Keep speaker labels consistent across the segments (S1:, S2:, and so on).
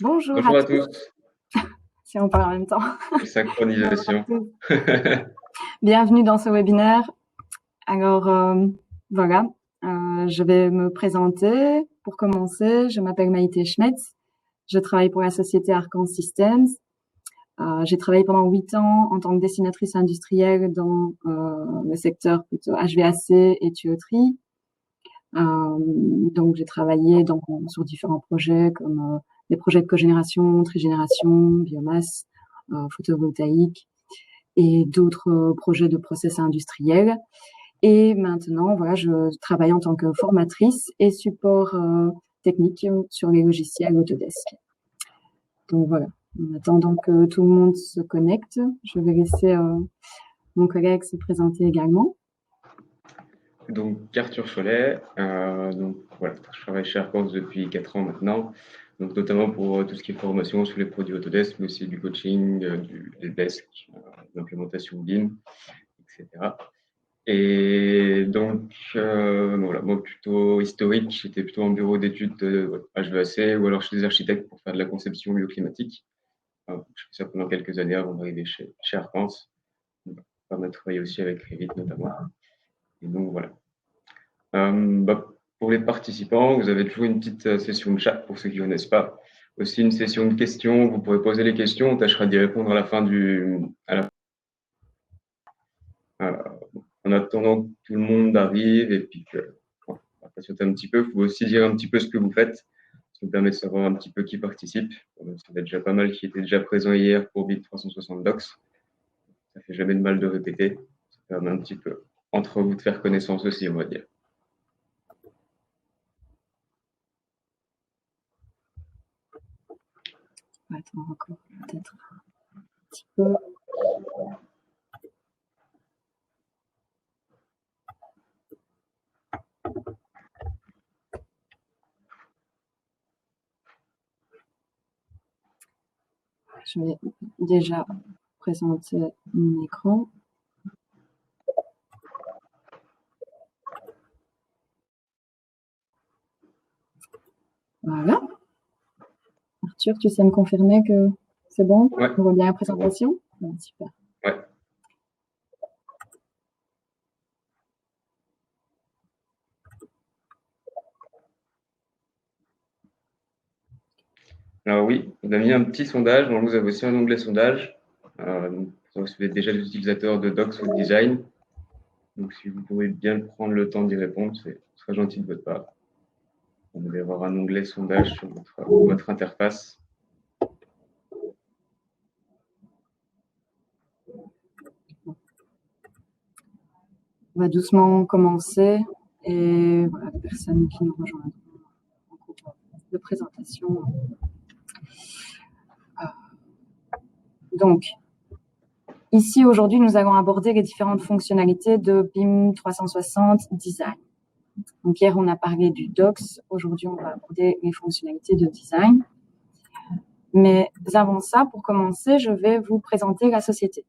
S1: Bonjour à
S2: Bonjour à
S1: tous,
S2: tous,
S1: si on parle en même temps. Bonjour à
S2: synchronisation.
S1: tous. Bienvenue dans ce webinaire. Alors, voilà, je vais me présenter. Pour commencer, je m'appelle Maïté Schmetz. Je travaille pour la société Arcan Systems. J'ai travaillé pendant 8 ans en tant que dessinatrice industrielle dans le secteur plutôt HVAC et tuyauterie. Donc, j'ai travaillé sur différents projets comme des projets de cogénération, trigénération, biomasse, photovoltaïque et d'autres projets de process industriels. Et maintenant, voilà, je travaille en tant que formatrice et support technique sur les logiciels Autodesk. Donc voilà, en attendant que tout le monde se connecte, je vais laisser mon collègue se présenter également.
S2: Donc, Arthur Cholet, donc voilà, je travaille chez Arcans depuis 4 ans maintenant, donc notamment pour tout ce qui est formation sur les produits Autodesk, mais aussi du coaching, du helpdesk, l'implémentation Lean, etc. Et donc, voilà, moi plutôt historique, j'étais plutôt en bureau d'études HVAC ou alors chez des architectes pour faire de la conception bioclimatique. Je fais ça pendant quelques années avant d'arriver chez Arcans. Pas mal travaillé aussi avec Revit notamment. Et donc voilà. Pour les participants, vous avez toujours une petite session de chat pour ceux qui ne connaissent pas. Aussi une session de questions. Vous pourrez poser les questions. On tâchera d'y répondre à la fin euh, en attendant que tout le monde arrive et puis que on va patienter un petit peu. Il faut aussi dire un petit peu ce que vous faites. Ça nous permet de savoir un petit peu qui participe. Ça fait déjà pas mal qui étaient déjà présents hier pour BIP 360 Docs. Ça fait jamais de mal de répéter. Ça permet un petit peu entre vous de faire connaissance aussi, on va dire.
S1: Attends encore peut-être un petit peu. Je vais déjà présenter mon écran. Voilà. Arthur, tu sais me confirmer que c'est bon?
S2: Ouais.
S1: On voit bien la présentation? Ouais, super.
S2: Ouais. Alors oui, on a mis un petit sondage. Donc vous avez aussi un onglet sondage. Vous êtes déjà des utilisateurs de Docs ou de Design. Donc si vous pouvez bien prendre le temps d'y répondre, ce serait gentil de votre part. Vous devez avoir un onglet sondage sur votre interface.
S1: On va doucement commencer et voilà, les personnes qui nous rejoindront en cours de présentation. Donc, ici, aujourd'hui, nous allons aborder les différentes fonctionnalités de BIM 360 Design. Donc, hier, on a parlé du Docs. Aujourd'hui, on va aborder les fonctionnalités de Design. Mais avant ça, pour commencer, je vais vous présenter la société.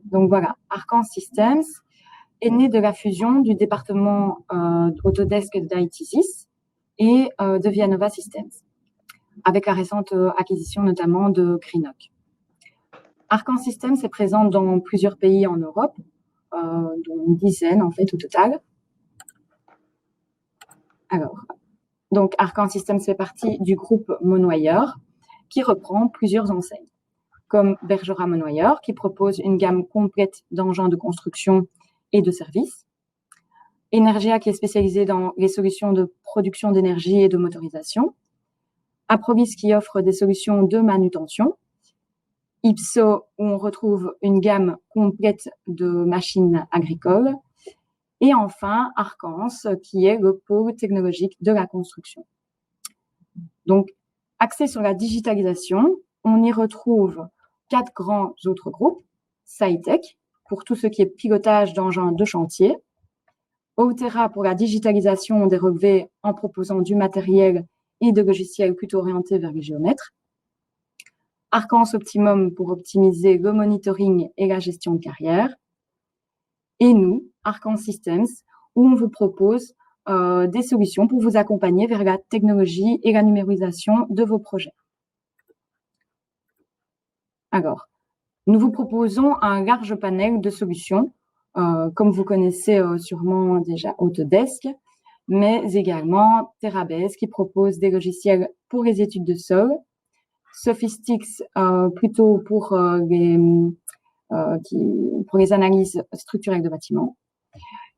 S1: Donc, voilà, Arcan Systems est né de la fusion du département Autodesk d'IT6 et de Vianova Systems, avec la récente acquisition notamment de Greenock. Arcan Systems est présent dans plusieurs pays en Europe, dont une dizaine en fait au total. Alors, donc Arcan Systems fait partie du groupe Monoyeur, qui reprend plusieurs enseignes, comme Bergera Monoyeur, qui propose une gamme complète d'engins de construction et de services, Energia, qui est spécialisée dans les solutions de production d'énergie et de motorisation, Aprovis, qui offre des solutions de manutention, Ipso, où on retrouve une gamme complète de machines agricoles, et enfin Arcans, qui est le pôle technologique de la construction. Donc, axé sur la digitalisation, on y retrouve 4 grands autres groupes. SciTech, pour tout ce qui est pilotage d'engins de chantier, Outera pour la digitalisation des relevés en proposant du matériel et de logiciels plutôt orientés vers les géomètres, Arcans Optimum pour optimiser le monitoring et la gestion de carrière, et nous, Arcan Systems, où on vous propose des solutions pour vous accompagner vers la technologie et la numérisation de vos projets. Alors, nous vous proposons un large panel de solutions, comme vous connaissez sûrement déjà Autodesk, mais également TerraBase qui propose des logiciels pour les études de sol, Sophistics plutôt pour les analyses structurelles de bâtiments,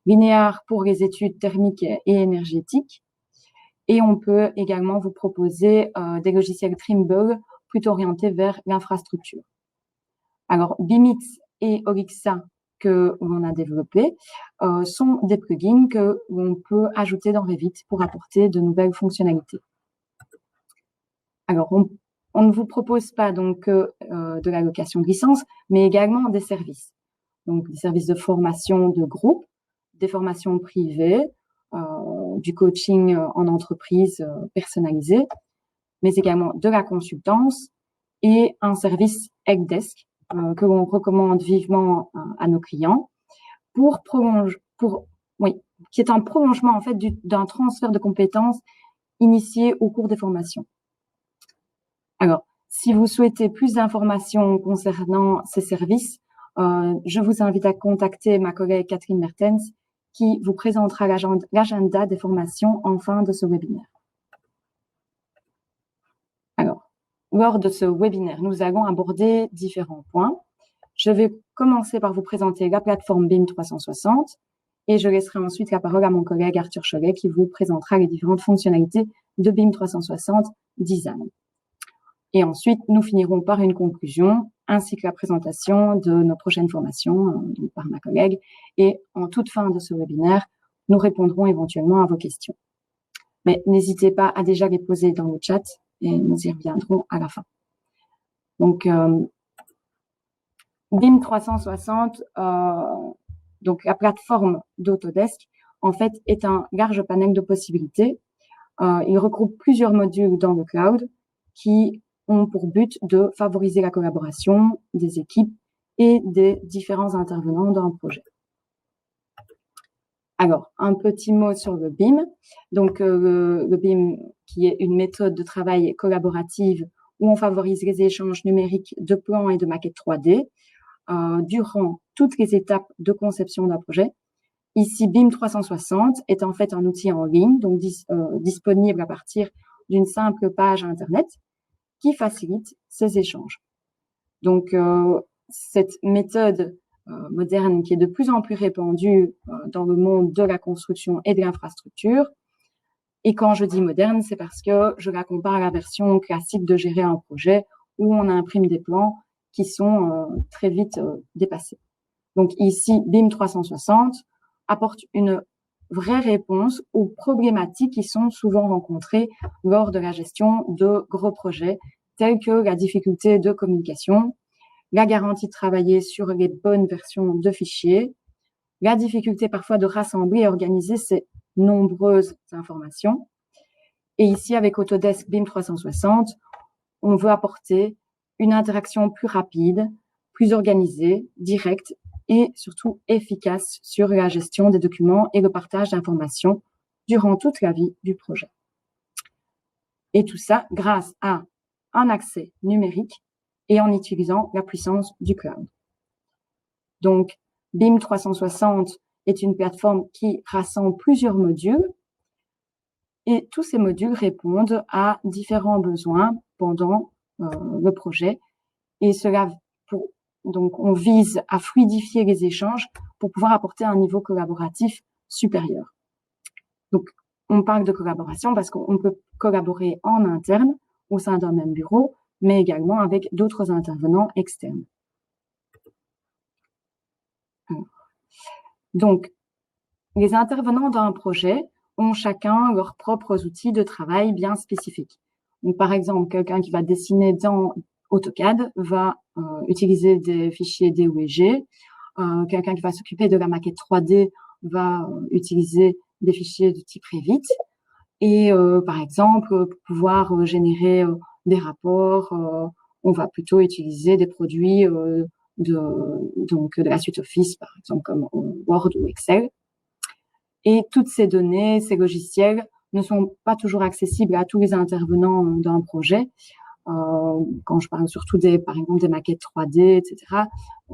S1: Linear pour les études thermiques et énergétiques, et on peut également vous proposer des logiciels Trimble plutôt orientés vers l'infrastructure. Alors, BIMX et Orixa que l'on a développés sont des plugins que l'on peut ajouter dans Revit pour apporter de nouvelles fonctionnalités. Alors, on ne vous propose pas donc de la location de licence, mais également des services. Donc, des services de formation de groupe, des formations privées, du coaching en entreprise personnalisé, mais également de la consultance et un service helpdesk que l'on recommande vivement à nos clients qui est un prolongement en fait d'un transfert de compétences initié au cours des formations. Alors, si vous souhaitez plus d'informations concernant ces services, je vous invite à contacter ma collègue Catherine Mertens qui vous présentera l'agenda des formations en fin de ce webinaire. Alors, lors de ce webinaire, nous allons aborder différents points. Je vais commencer par vous présenter la plateforme BIM 360 et je laisserai ensuite la parole à mon collègue Arthur Cholet qui vous présentera les différentes fonctionnalités de BIM 360 Design. Et ensuite, nous finirons par une conclusion ainsi que la présentation de nos prochaines formations par ma collègue. Et en toute fin de ce webinaire, nous répondrons éventuellement à vos questions. Mais n'hésitez pas à déjà les poser dans le chat et nous y reviendrons à la fin. Donc, BIM 360, donc la plateforme d'Autodesk, en fait, est un large panel de possibilités. Il regroupe plusieurs modules dans le cloud qui ont pour but de favoriser la collaboration des équipes et des différents intervenants dans un projet. Alors, un petit mot sur le BIM. Donc, le BIM, qui est une méthode de travail collaborative où on favorise les échanges numériques de plans et de maquettes 3D durant toutes les étapes de conception d'un projet. Ici, BIM 360 est en fait un outil en ligne, donc disponible à partir d'une simple page Internet qui facilite ces échanges. Donc, cette méthode moderne qui est de plus en plus répandue dans le monde de la construction et de l'infrastructure. Et quand je dis moderne, c'est parce que je la compare à la version classique de gérer un projet où on imprime des plans qui sont très vite dépassés. Donc ici, BIM 360 apporte une vraie réponse aux problématiques qui sont souvent rencontrées lors de la gestion de gros projets, tels que la difficulté de communication, la garantie de travailler sur les bonnes versions de fichiers, la difficulté parfois de rassembler et organiser ces nombreuses informations. Et ici, avec Autodesk BIM 360, on veut apporter une interaction plus rapide, plus organisée, directe et surtout efficace sur la gestion des documents et le partage d'informations durant toute la vie du projet. Et tout ça grâce à un accès numérique et en utilisant la puissance du cloud. Donc, BIM 360 est une plateforme qui rassemble plusieurs modules et tous ces modules répondent à différents besoins pendant le projet. Et cela, donc, on vise à fluidifier les échanges pour pouvoir apporter un niveau collaboratif supérieur. Donc, on parle de collaboration parce qu'on peut collaborer en interne au sein d'un même bureau, mais également avec d'autres intervenants externes. Donc, les intervenants d'un projet ont chacun leurs propres outils de travail bien spécifiques. Donc, par exemple, quelqu'un qui va dessiner dans AutoCAD va utiliser des fichiers DOEG. Quelqu'un qui va s'occuper de la maquette 3D va utiliser des fichiers de type Revit. Et par exemple, pour pouvoir générer des rapports, on va plutôt utiliser des produits de la suite Office, par exemple, comme Word ou Excel. Et toutes ces données, ces logiciels ne sont pas toujours accessibles à tous les intervenants d'un projet. quand je parle surtout par exemple des maquettes 3D, etc.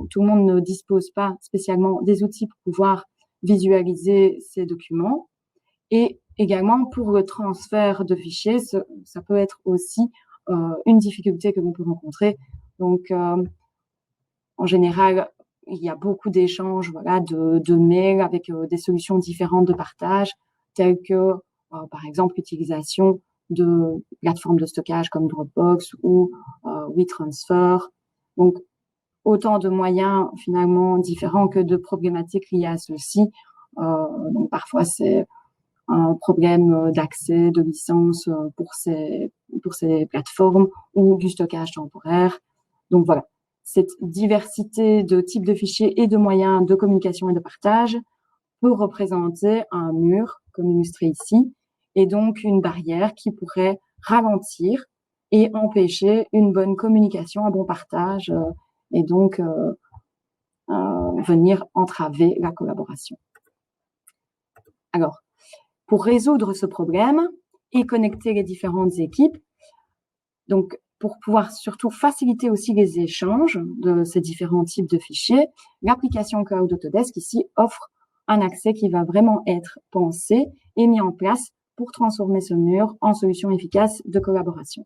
S1: Tout le monde ne dispose pas spécialement des outils pour pouvoir visualiser ces documents. Et également, pour le transfert de fichiers, ça peut être aussi une difficulté que l'on peut rencontrer. Donc, en général, il y a beaucoup d'échanges, voilà, de mails avec des solutions différentes de partage, telles que, par exemple, l'utilisation de plateformes de stockage comme Dropbox ou WeTransfer. Donc, autant de moyens finalement différents que de problématiques liées à ceux-ci. Donc, parfois, c'est un problème d'accès, de licence pour ces plateformes ou du stockage temporaire. Donc, voilà. Cette diversité de types de fichiers et de moyens de communication et de partage peut représenter un mur, comme illustré ici, et donc une barrière qui pourrait ralentir et empêcher une bonne communication, un bon partage, et donc venir entraver la collaboration. Alors, pour résoudre ce problème et connecter les différentes équipes, donc pour pouvoir surtout faciliter aussi les échanges de ces différents types de fichiers, l'application Cloud Autodesk ici offre un accès qui va vraiment être pensé et mis en place pour transformer ce mur en solution efficace de collaboration.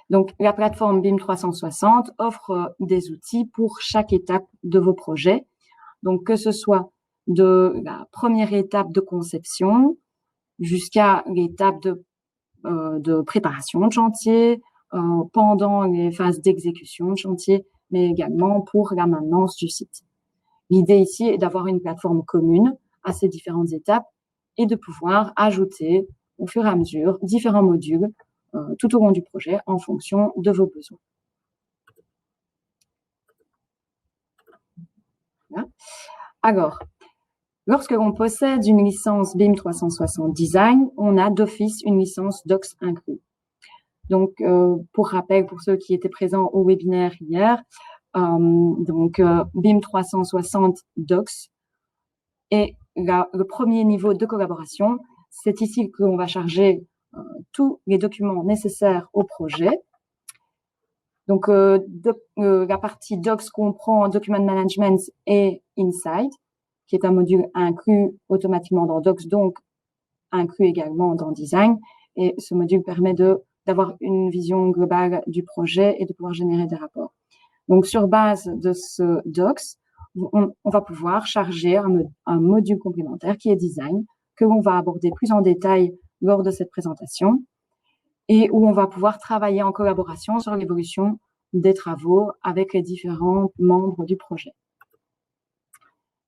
S1: Donc, la plateforme BIM 360 offre des outils pour chaque étape de vos projets. Donc, que ce soit de la première étape de conception jusqu'à l'étape de préparation de chantier, pendant les phases d'exécution de chantier, mais également pour la maintenance du site. L'idée ici est d'avoir une plateforme commune à ces différentes étapes et de pouvoir ajouter au fur et à mesure différents modules tout au long du projet en fonction de vos besoins. Voilà. Alors, lorsque l'on possède une licence BIM 360 Design, on a d'office une licence Docs inclus. Donc, pour rappel, pour ceux qui étaient présents au webinaire hier, BIM 360 Docs est le premier niveau de collaboration. C'est ici que l'on va charger tous les documents nécessaires au projet. Donc, la partie Docs comprend Document Management et Insight, qui est un module inclus automatiquement dans Docs, donc inclus également dans Design. Et ce module permet d'avoir une vision globale du projet et de pouvoir générer des rapports. Donc, sur base de ce Docs, on va pouvoir charger un module complémentaire qui est Design, que l'on va aborder plus en détail lors de cette présentation et où on va pouvoir travailler en collaboration sur l'évolution des travaux avec les différents membres du projet.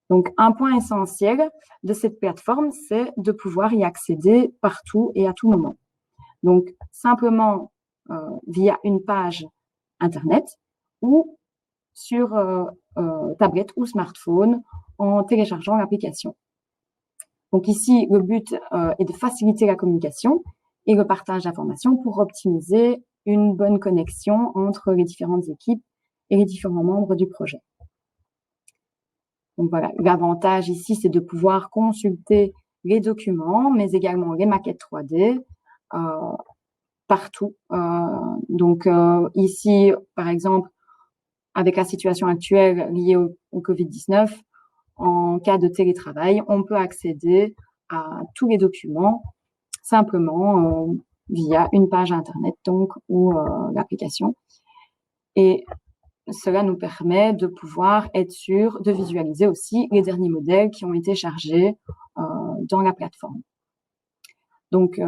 S1: Donc, un point essentiel de cette plateforme, c'est de pouvoir y accéder partout et à tout moment. Donc, simplement via une page Internet ou sur tablette ou smartphone en téléchargeant l'application. Donc ici, le but est de faciliter la communication et le partage d'informations pour optimiser une bonne connexion entre les différentes équipes et les différents membres du projet. Donc voilà, l'avantage ici, c'est de pouvoir consulter les documents, mais également les maquettes 3D partout. Donc ici, par exemple, avec la situation actuelle liée au Covid-19, en cas de télétravail, on peut accéder à tous les documents simplement via une page Internet donc ou l'application. Et cela nous permet de pouvoir être sûr de visualiser aussi les derniers modèles qui ont été chargés dans la plateforme. Donc,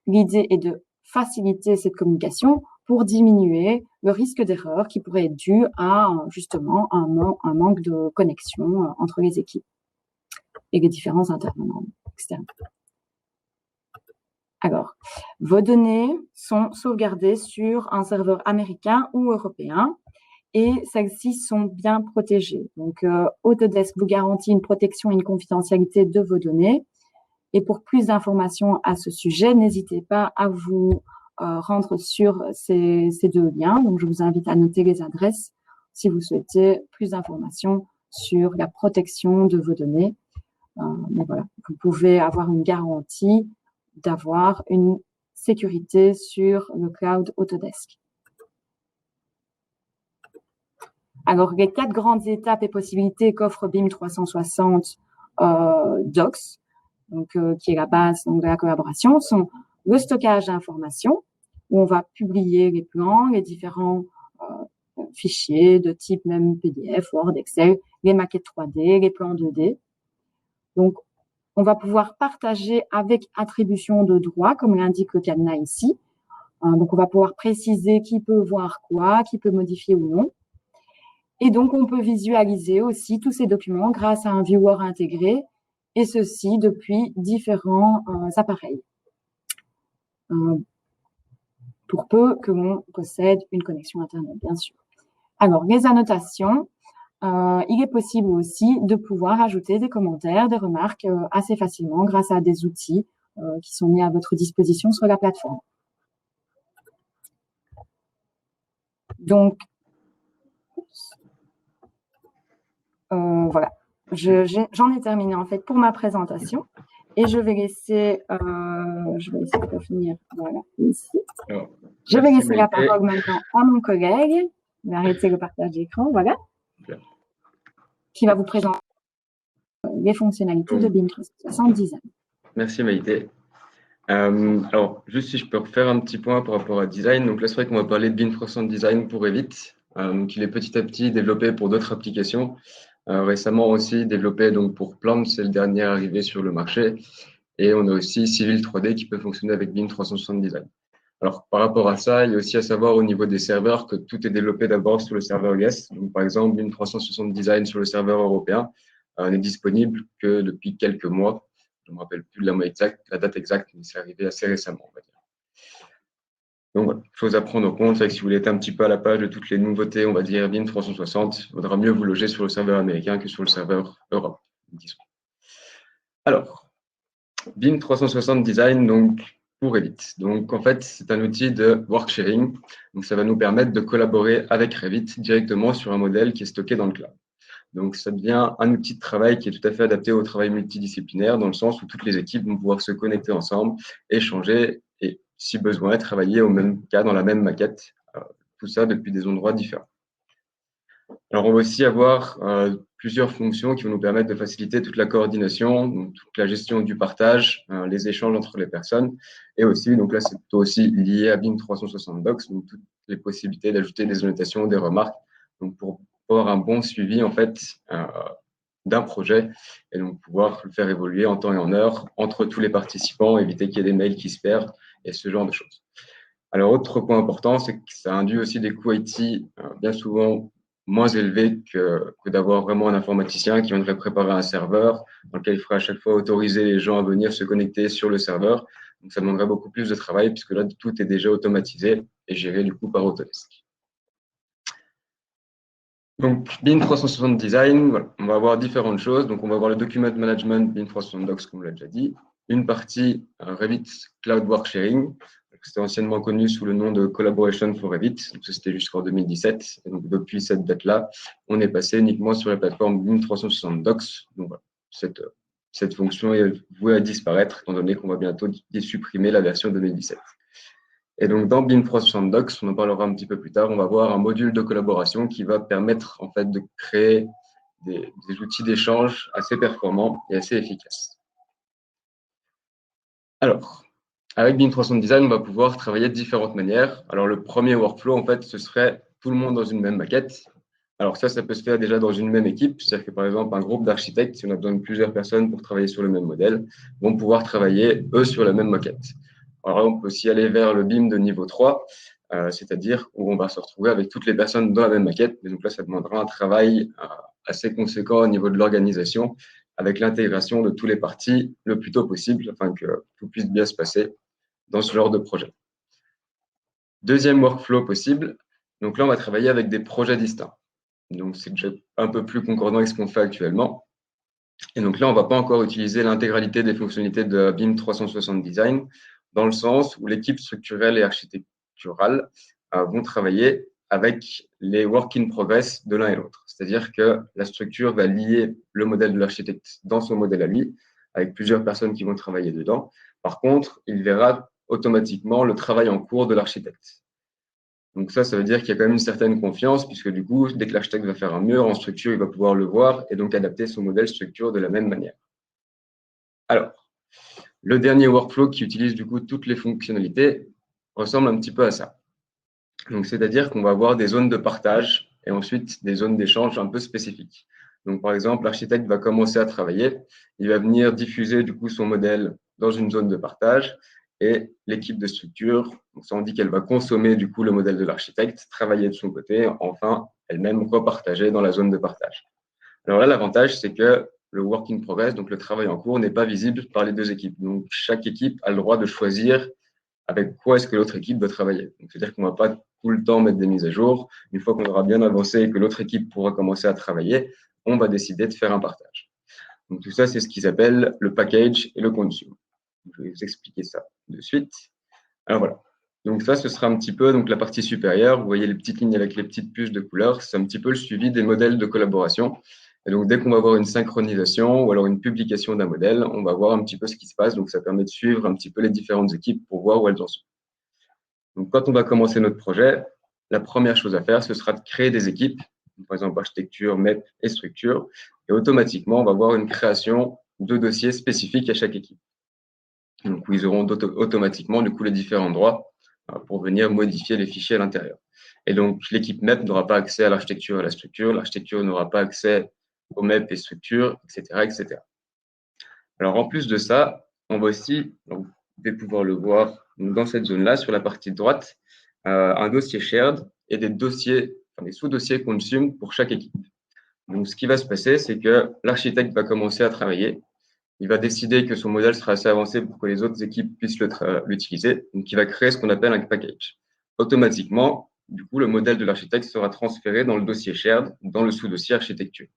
S1: l'idée est de faciliter cette communication pour diminuer le risque d'erreur qui pourrait être dû à justement un manque de connexion entre les équipes et les différents intervenants externes. Alors, vos données sont sauvegardées sur un serveur américain ou européen et celles-ci sont bien protégées. Donc, Autodesk vous garantit une protection et une confidentialité de vos données. Et pour plus d'informations à ce sujet, n'hésitez pas à vous rendre sur ces deux liens. Donc, je vous invite à noter les adresses si vous souhaitez plus d'informations sur la protection de vos données. Mais voilà, vous pouvez avoir une garantie d'avoir une sécurité sur le cloud Autodesk. Alors, les 4 grandes étapes et possibilités qu'offre BIM 360 Docs, donc, qui est la base donc, de la collaboration, sont le stockage d'informations, où on va publier les plans, les différents fichiers de type même PDF, Word, Excel, les maquettes 3D, les plans 2D. Donc, on va pouvoir partager avec attribution de droit, comme l'indique le cadenas ici. Donc, on va pouvoir préciser qui peut voir quoi, qui peut modifier ou non. Et donc, on peut visualiser aussi tous ces documents grâce à un viewer intégré, et ceci depuis différents appareils, pour peu que l'on possède une connexion Internet, bien sûr. Alors, les annotations, il est possible aussi de pouvoir ajouter des commentaires, des remarques assez facilement grâce à des outils qui sont mis à votre disposition sur la plateforme. Donc, voilà, j'en ai terminé en fait pour ma présentation et je vais laisser finir, voilà, ici.
S2: Alors,
S1: je vais laisser la parole maintenant à mon collègue. Je vais arrêter le partage d'écran, voilà, qui va vous présenter les fonctionnalités de BIM 360 Design.
S2: Merci Maïté. Alors, juste si je peux refaire un petit point par rapport à Design. Donc là, c'est vrai qu'on va parler de BIM 360 Design pour Revit. Donc, il est petit à petit développé pour d'autres applications. Récemment aussi développé donc, pour Plant, c'est le dernier arrivé sur le marché. Et on a aussi Civil 3D qui peut fonctionner avec BIM 360 Design. Alors, par rapport à ça, il y a aussi à savoir au niveau des serveurs que tout est développé d'abord sur le serveur US. Donc, par exemple, BIM 360 Design sur le serveur européen n'est disponible que depuis quelques mois. Je ne me rappelle plus de la date exacte, mais c'est arrivé assez récemment, on va dire. Donc voilà, chose à prendre en compte, c'est que si vous voulez être un petit peu à la page de toutes les nouveautés, on va dire BIM 360, il vaudra mieux vous loger sur le serveur américain que sur le serveur Europe, disons. Alors, BIM 360 Design, donc pour Revit. Donc en fait, c'est un outil de work sharing. Donc ça va nous permettre de collaborer avec Revit directement sur un modèle qui est stocké dans le cloud. Donc, ça devient un outil de travail qui est tout à fait adapté au travail multidisciplinaire, dans le sens où toutes les équipes vont pouvoir se connecter ensemble, échanger et, si besoin, travailler au même cas, dans la même maquette, tout ça depuis des endroits différents. Alors, on va aussi avoir plusieurs fonctions qui vont nous permettre de faciliter toute la coordination, donc toute la gestion du partage, les échanges entre les personnes, et aussi, donc là, c'est plutôt aussi lié à BIM 360 Docs, donc toutes les possibilités d'ajouter des annotations, des remarques, donc pour avoir un bon suivi en fait d'un projet et donc pouvoir le faire évoluer en temps et en heure entre tous les participants, éviter qu'il y ait des mails qui se perdent et ce genre de choses. Alors, autre point important, c'est que ça induit aussi des coûts IT bien souvent moins élevés que d'avoir vraiment un informaticien qui viendrait préparer un serveur dans lequel il faudra à chaque fois autoriser les gens à venir se connecter sur le serveur. Donc, ça demanderait beaucoup plus de travail puisque là, tout est déjà automatisé et géré du coup par Autodesk. Donc, BIM 360 Design, voilà, on va avoir différentes choses. Donc, on va avoir le document management BIM 360 Docs, comme on l'a déjà dit. Une partie Revit Cloud Work Sharing. C'était anciennement connu sous le nom de Collaboration for Revit. Donc, ça, c'était jusqu'en 2017. Et donc, depuis cette date-là, on est passé uniquement sur la plateforme BIM 360 Docs. Donc, voilà, cette fonction est vouée à disparaître, étant donné qu'on va bientôt supprimer la version 2017. Et donc, dans BIM 360 Docs, on en parlera un petit peu plus tard, on va avoir un module de collaboration qui va permettre en fait de créer des outils d'échange assez performants et assez efficaces. Alors, avec BIM 360 Design, on va pouvoir travailler de différentes manières. Alors, le premier workflow, en fait, ce serait tout le monde dans une même maquette. Alors ça peut se faire déjà dans une même équipe. C'est-à-dire que, par exemple, un groupe d'architectes, si on a besoin de plusieurs personnes pour travailler sur le même modèle, vont pouvoir travailler, eux, sur la même maquette. Alors, on peut aussi aller vers le BIM de niveau 3, c'est-à-dire où on va se retrouver avec toutes les personnes dans la même maquette. Mais donc là, ça demandera un travail assez conséquent au niveau de l'organisation, avec l'intégration de tous les parties le plus tôt possible, afin que tout puisse bien se passer dans ce genre de projet. Deuxième workflow possible, donc là, on va travailler avec des projets distincts. Donc, c'est déjà un peu plus concordant avec ce qu'on fait actuellement. Et donc là, on ne va pas encore utiliser l'intégralité des fonctionnalités de BIM 360 Design, dans le sens où l'équipe structurelle et architecturale vont travailler avec les work in progress de l'un et l'autre. C'est-à-dire que la structure va lier le modèle de l'architecte dans son modèle à lui, avec plusieurs personnes qui vont travailler dedans. Par contre, il verra automatiquement le travail en cours de l'architecte. Donc ça veut dire qu'il y a quand même une certaine confiance, puisque du coup, dès que l'architecte va faire un mur en structure, il va pouvoir le voir et donc adapter son modèle structure de la même manière. Alors, le dernier workflow qui utilise du coup toutes les fonctionnalités ressemble un petit peu à ça. Donc, c'est-à-dire qu'on va avoir des zones de partage et ensuite des zones d'échange un peu spécifiques. Donc, par exemple, l'architecte va commencer à travailler, il va venir diffuser du coup son modèle dans une zone de partage et l'équipe de structure, donc ça on dit qu'elle va consommer du coup le modèle de l'architecte, travailler de son côté, enfin elle-même repartager dans la zone de partage. Alors là, l'avantage, c'est que le work in progress, donc le travail en cours, n'est pas visible par les deux équipes. Donc, chaque équipe a le droit de choisir avec quoi est-ce que l'autre équipe doit travailler. C'est-à-dire qu'on ne va pas tout le temps mettre des mises à jour. Une fois qu'on aura bien avancé et que l'autre équipe pourra commencer à travailler, on va décider de faire un partage. Donc, tout ça, c'est ce qu'ils appellent le package et le consume. Je vais vous expliquer ça de suite. Alors voilà. Donc ça, ce sera un petit peu donc, la partie supérieure. Vous voyez les petites lignes avec les petites puces de couleurs. C'est un petit peu le suivi des modèles de collaboration. Et donc, dès qu'on va avoir une synchronisation ou alors une publication d'un modèle, on va voir un petit peu ce qui se passe. Donc, ça permet de suivre un petit peu les différentes équipes pour voir où elles en sont. Donc, quand on va commencer notre projet, la première chose à faire, ce sera de créer des équipes, par exemple architecture, MEP et structure. Et automatiquement, on va avoir une création de dossiers spécifiques à chaque équipe. Donc, où ils auront automatiquement du coup les différents droits pour venir modifier les fichiers à l'intérieur. Et donc, l'équipe MEP n'aura pas accès à l'architecture et à la structure, l'architecture n'aura pas accès aux MEP et structures, etc., etc. Alors, en plus de ça, on va aussi, donc, vous devez pouvoir le voir dans cette zone-là, sur la partie droite, un dossier shared et des dossiers, enfin, des sous-dossiers consume pour chaque équipe. Donc, ce qui va se passer, c'est que l'architecte va commencer à travailler. Il va décider que son modèle sera assez avancé pour que les autres équipes puissent l'utiliser. Donc, il va créer ce qu'on appelle un package. Automatiquement, du coup, le modèle de l'architecte sera transféré dans le dossier shared, dans le sous-dossier architecture.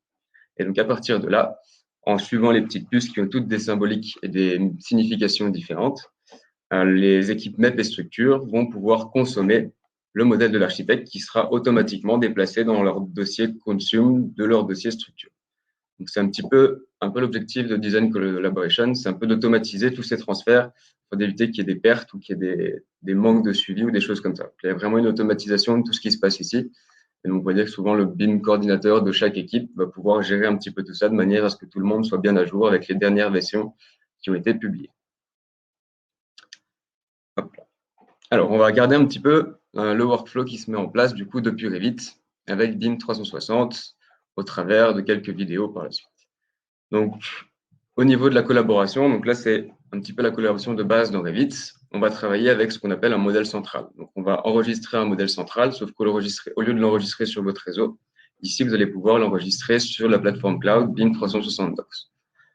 S2: Et donc, à partir de là, en suivant les petites puces qui ont toutes des symboliques et des significations différentes, les équipes MEP et structure vont pouvoir consommer le modèle de l'architecte qui sera automatiquement déplacé dans leur dossier consume de leur dossier structure. Donc, c'est un peu l'objectif de Design Collaboration, c'est un peu d'automatiser tous ces transferts pour éviter qu'il y ait des pertes ou qu'il y ait des manques de suivi ou des choses comme ça. Il y a vraiment une automatisation de tout ce qui se passe ici. Et donc, on va dire que souvent, le BIM coordinateur de chaque équipe va pouvoir gérer un petit peu tout ça de manière à ce que tout le monde soit bien à jour avec les dernières versions qui ont été publiées. Hop. Alors, on va regarder un petit peu le workflow qui se met en place du coup depuis Revit avec BIM 360 au travers de quelques vidéos par la suite. Donc, au niveau de la collaboration, donc là, c'est un petit peu la collaboration de base dans Revit. On va travailler avec ce qu'on appelle un modèle central. Donc, on va enregistrer un modèle central, sauf qu'au lieu de l'enregistrer sur votre réseau, ici, vous allez pouvoir l'enregistrer sur la plateforme cloud BIM 360 Docs.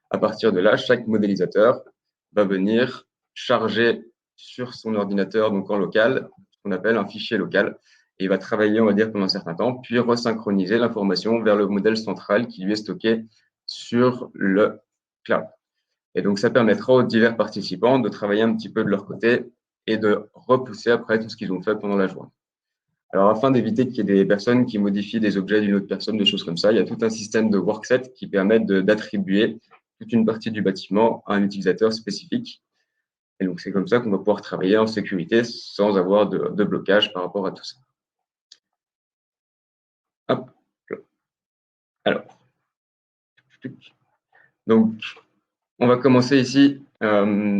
S2: À partir de là, chaque modélisateur va venir charger sur son ordinateur, donc en local, ce qu'on appelle un fichier local. Et il va travailler, on va dire, pendant un certain temps, puis resynchroniser l'information vers le modèle central qui lui est stocké sur le cloud. Et donc, ça permettra aux divers participants de travailler un petit peu de leur côté et de repousser après tout ce qu'ils ont fait pendant la journée. Alors, afin d'éviter qu'il y ait des personnes qui modifient des objets d'une autre personne, des choses comme ça, il y a tout un système de workset qui permet d'attribuer toute une partie du bâtiment à un utilisateur spécifique. Et donc, c'est comme ça qu'on va pouvoir travailler en sécurité sans avoir de blocage par rapport à tout ça. Hop. Alors, donc, on va commencer ici. Voilà.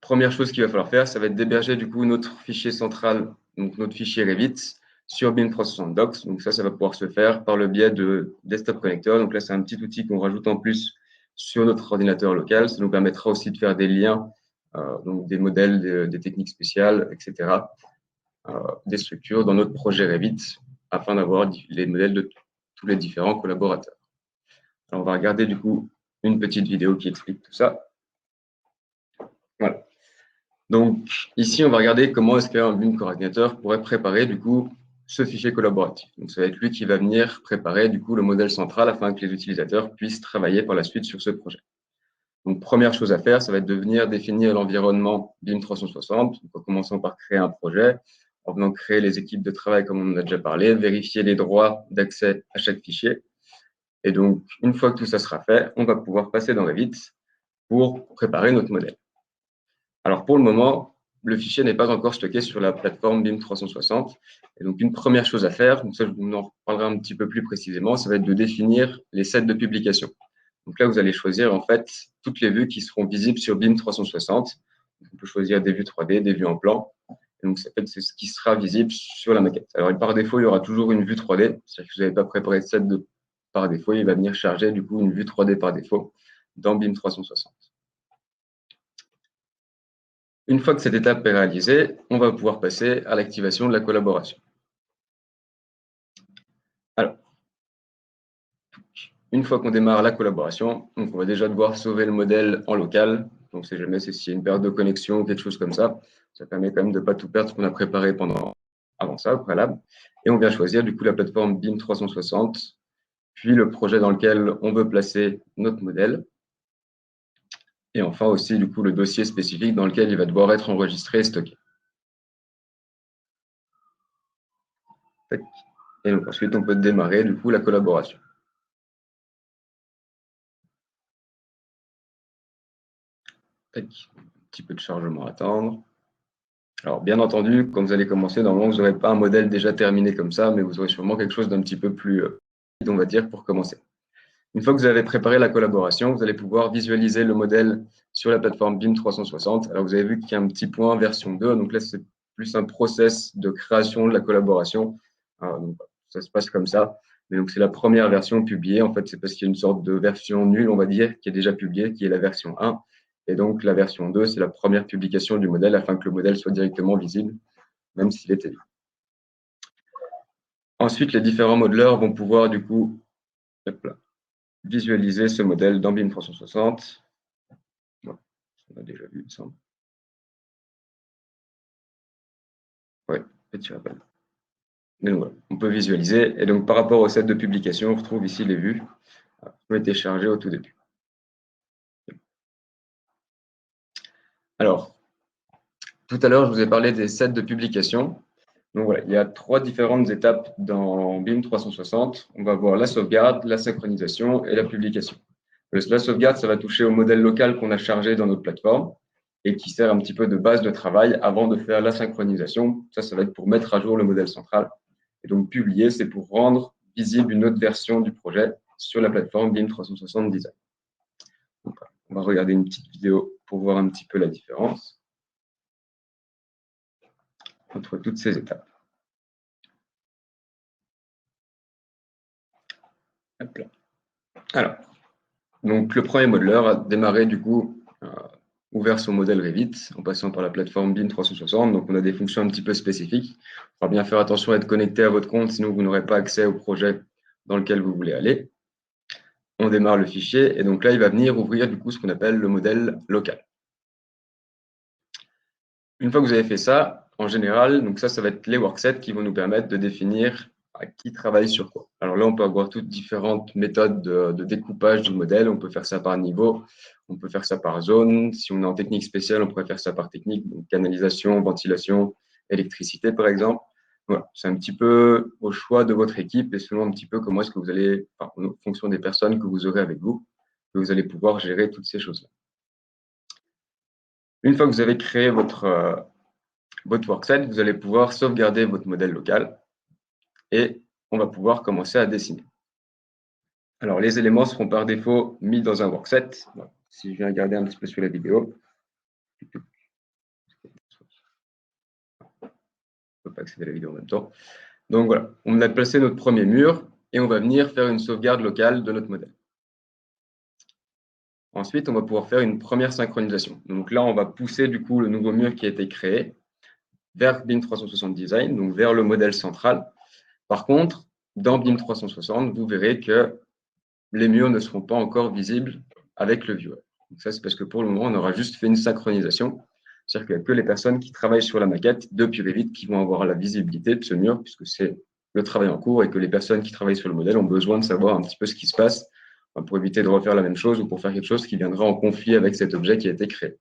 S2: Première chose qu'il va falloir faire, ça va être d'héberger du coup notre fichier central, donc notre fichier Revit sur BIM 360 Docs. Donc ça va pouvoir se faire par le biais de Desktop Connector. Donc là, c'est un petit outil qu'on rajoute en plus sur notre ordinateur local. Ça nous permettra aussi de faire des liens, donc des modèles, des techniques spéciales, etc., des structures dans notre projet Revit afin d'avoir les modèles de tous les différents collaborateurs. Alors, on va regarder du coup une petite vidéo qui explique tout ça. Voilà. Donc, ici, on va regarder comment est-ce qu'un BIM coordinateur pourrait préparer, du coup, ce fichier collaboratif. Donc, ça va être lui qui va venir préparer, du coup, le modèle central afin que les utilisateurs puissent travailler par la suite sur ce projet. Donc, première chose à faire, ça va être de venir définir l'environnement BIM 360, en commençant par créer un projet, en venant créer les équipes de travail, comme on en a déjà parlé, vérifier les droits d'accès à chaque fichier. Et donc, une fois que tout ça sera fait, on va pouvoir passer dans Revit pour préparer notre modèle. Alors, pour le moment, le fichier n'est pas encore stocké sur la plateforme BIM 360. Et donc, une première chose à faire, donc ça, je vous en reparlerai un petit peu plus précisément, ça va être de définir les sets de publication. Donc là, vous allez choisir en fait toutes les vues qui seront visibles sur BIM 360. On peut choisir des vues 3D, des vues en plan. Et donc, ça fait c'est ce qui sera visible sur la maquette. Alors, par défaut, il y aura toujours une vue 3D. C'est-à-dire que vous n'avez pas préparé de set par défaut, il va venir charger du coup une vue 3D par défaut dans BIM 360. Une fois que cette étape est réalisée, on va pouvoir passer à l'activation de la collaboration. Alors, une fois qu'on démarre la collaboration, donc on va déjà devoir sauver le modèle en local. Donc, si jamais s'il y a une perte de connexion ou quelque chose comme ça, ça permet quand même de ne pas tout perdre ce qu'on a préparé avant ça, au préalable. Et on vient choisir du coup la plateforme BIM 360, puis le projet dans lequel on veut placer notre modèle. Et enfin aussi du coup le dossier spécifique dans lequel il va devoir être enregistré et stocké. Et donc ensuite, on peut démarrer du coup la collaboration. Un petit peu de chargement à attendre. Alors, bien entendu, quand vous allez commencer, normalement, vous n'aurez pas un modèle déjà terminé comme ça, mais vous aurez sûrement quelque chose d'un petit peu plus on va dire, pour commencer. Une fois que vous avez préparé la collaboration, vous allez pouvoir visualiser le modèle sur la plateforme BIM 360. Alors, vous avez vu qu'il y a un petit point version 2. Donc là, c'est plus un process de création de la collaboration. Alors, donc, ça se passe comme ça. Mais donc, c'est la première version publiée. En fait, c'est parce qu'il y a une sorte de version nulle, on va dire, qui est déjà publiée, qui est la version 1. Et donc, la version 2, c'est la première publication du modèle afin que le modèle soit directement visible, même s'il était vu. Ensuite, les différents modeleurs vont pouvoir, du coup, visualiser ce modèle dans BIM 360. Bon, on a déjà vu, il me semble. Oui, petit rappel. Mais donc, voilà, on peut visualiser. Et donc, par rapport au set de publication, on retrouve ici les vues qui ont été chargées au tout début. Alors, tout à l'heure, je vous ai parlé des sets de publication. Donc voilà, il y a 3 différentes étapes dans BIM 360. On va voir la sauvegarde, la synchronisation et la publication. La sauvegarde, ça va toucher au modèle local qu'on a chargé dans notre plateforme et qui sert un petit peu de base de travail avant de faire la synchronisation. Ça va être pour mettre à jour le modèle central. Et donc, publier, c'est pour rendre visible une autre version du projet sur la plateforme BIM 360 Design. Donc, on va regarder une petite vidéo pour voir un petit peu la différence entre toutes ces étapes. Hop là. Alors, donc le premier modeleur a démarré du coup, ouvert son modèle Revit en passant par la plateforme BIM 360. Donc, on a des fonctions un petit peu spécifiques. Il faudra bien faire attention à être connecté à votre compte, sinon vous n'aurez pas accès au projet dans lequel vous voulez aller. On démarre le fichier et donc là, il va venir ouvrir du coup ce qu'on appelle le modèle local. Une fois que vous avez fait ça, en général, donc ça va être les worksets qui vont nous permettre de définir à qui travaille sur quoi. Alors là, on peut avoir toutes différentes méthodes de découpage du modèle. On peut faire ça par niveau, on peut faire ça par zone. Si on est en technique spéciale, on pourrait faire ça par technique, donc canalisation, ventilation, électricité, par exemple. Voilà, c'est un petit peu au choix de votre équipe et selon un petit peu comment est-ce que vous allez, en fonction des personnes que vous aurez avec vous, que vous allez pouvoir gérer toutes ces choses-là. Une fois que vous avez créé votre workset, vous allez pouvoir sauvegarder votre modèle local et on va pouvoir commencer à dessiner. Alors, les éléments seront par défaut mis dans un workset. Bon, si je viens regarder un petit peu sur la vidéo, je ne peux pas accéder à la vidéo en même temps. Donc voilà, on a placé notre premier mur et on va venir faire une sauvegarde locale de notre modèle. Ensuite, on va pouvoir faire une première synchronisation. Donc là, on va pousser du coup le nouveau mur qui a été créé vers BIM 360 Design, donc vers le modèle central. Par contre, dans BIM 360, vous verrez que les murs ne seront pas encore visibles avec le viewer. Donc ça, c'est parce que pour le moment, on aura juste fait une synchronisation. C'est-à-dire qu'il n'y a que les personnes qui travaillent sur la maquette depuis Revit qui vont avoir la visibilité de ce mur, puisque c'est le travail en cours et que les personnes qui travaillent sur le modèle ont besoin de savoir un petit peu ce qui se passe pour éviter de refaire la même chose ou pour faire quelque chose qui viendra en conflit avec cet objet qui a été créé.